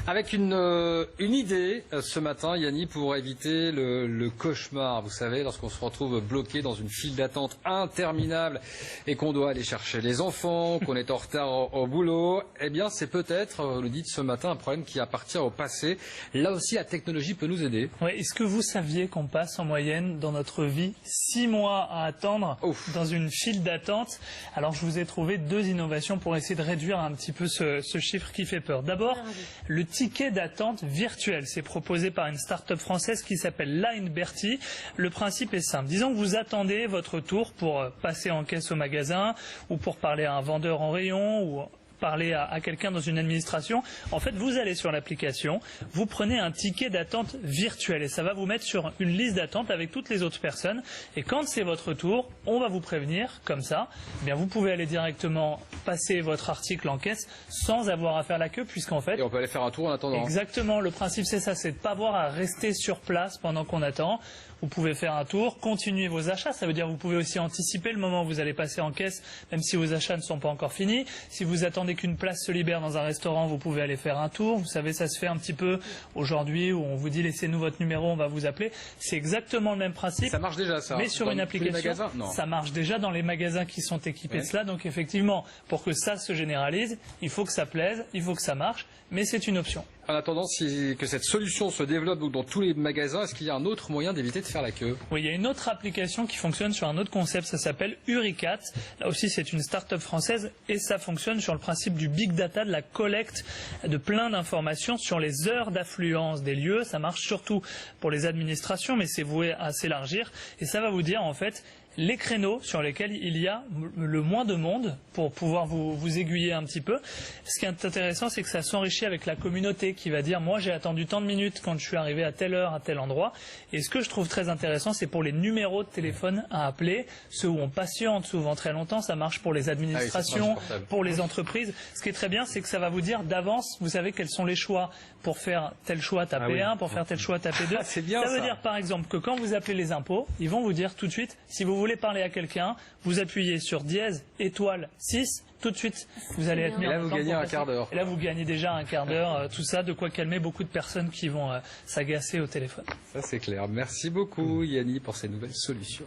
Avec une idée ce matin, Yanni, pour éviter le cauchemar. Vous savez, lorsqu'on se retrouve bloqué dans une file d'attente interminable et qu'on doit aller chercher les enfants, qu'on est en retard au boulot, eh bien c'est peut-être, le dit ce matin, un problème qui appartient au passé. Là aussi, la technologie peut nous aider. Ouais, est-ce que vous saviez qu'on passe en moyenne dans notre vie 6 mois à attendre dans une file d'attente? Alors je vous ai trouvé 2 innovations pour essayer de réduire un petit peu ce chiffre qui fait peur. D'abord, le ticket d'attente virtuel. C'est proposé par une start-up française qui s'appelle Lineberty. Le principe est simple. Disons que vous attendez votre tour pour passer en caisse au magasin ou pour parler à un vendeur en rayon ou parler à quelqu'un dans une administration. En fait, vous allez sur l'application, vous prenez un ticket d'attente virtuel et ça va vous mettre sur une liste d'attente avec toutes les autres personnes. Et quand c'est votre tour, on va vous prévenir, comme ça. Eh bien, vous pouvez aller directement passer votre article en caisse sans avoir à faire la queue, puisqu'en fait... Et on peut aller faire un tour en attendant. Exactement. Le principe, c'est ça, c'est de ne pas avoir à rester sur place pendant qu'on attend. Vous pouvez faire un tour, continuer vos achats. Ça veut dire que vous pouvez aussi anticiper le moment où vous allez passer en caisse, même si vos achats ne sont pas encore finis. Si vous attendez qu'une place se libère dans un restaurant, vous pouvez aller faire un tour. Vous savez, ça se fait un petit peu aujourd'hui où on vous dit laissez-nous votre numéro, on va vous appeler. C'est exactement le même principe. Ça marche déjà, ça. Mais sur une application, ça marche déjà dans les magasins qui sont équipés de cela. Donc effectivement, pour que ça se généralise, il faut que ça plaise, il faut que ça marche, mais c'est une option. En attendant que cette solution se développe dans tous les magasins, est-ce qu'il y a un autre moyen d'éviter de faire la queue? Oui, il y a une autre application qui fonctionne sur un autre concept, ça s'appelle Uricat. Là aussi, c'est une start-up française et ça fonctionne sur le principe du big data, de la collecte de plein d'informations sur les heures d'affluence des lieux. Ça marche surtout pour les administrations, mais c'est voué à s'élargir. Et ça va vous dire, en fait, les créneaux sur lesquels il y a le moins de monde pour pouvoir vous aiguiller un petit peu. Ce qui est intéressant, c'est que ça s'enrichit avec la communauté qui va dire « moi j'ai attendu tant de minutes quand je suis arrivé à telle heure, à tel endroit ». Et ce que je trouve très intéressant, c'est pour les numéros de téléphone à appeler, ceux où on patiente souvent très longtemps, ça marche pour les administrations, pour les entreprises. Ce qui est très bien, c'est que ça va vous dire d'avance, vous savez quels sont les choix. Pour faire tel choix, tapez 1, pour faire tel choix, tapez 2. C'est bien, ça veut dire par exemple que quand vous appelez les impôts, ils vont vous dire tout de suite, si vous voulez parler à quelqu'un, vous appuyez sur dièse, étoile, 6, tout de suite, vous allez être mis en temps. Et là, vous gagnez un quart d'heure. Et là, vous gagnez déjà un quart d'heure, tout ça, de quoi calmer beaucoup de personnes qui vont s'agacer au téléphone. Ça, c'est clair. Merci beaucoup, Yanni, pour ces nouvelles solutions.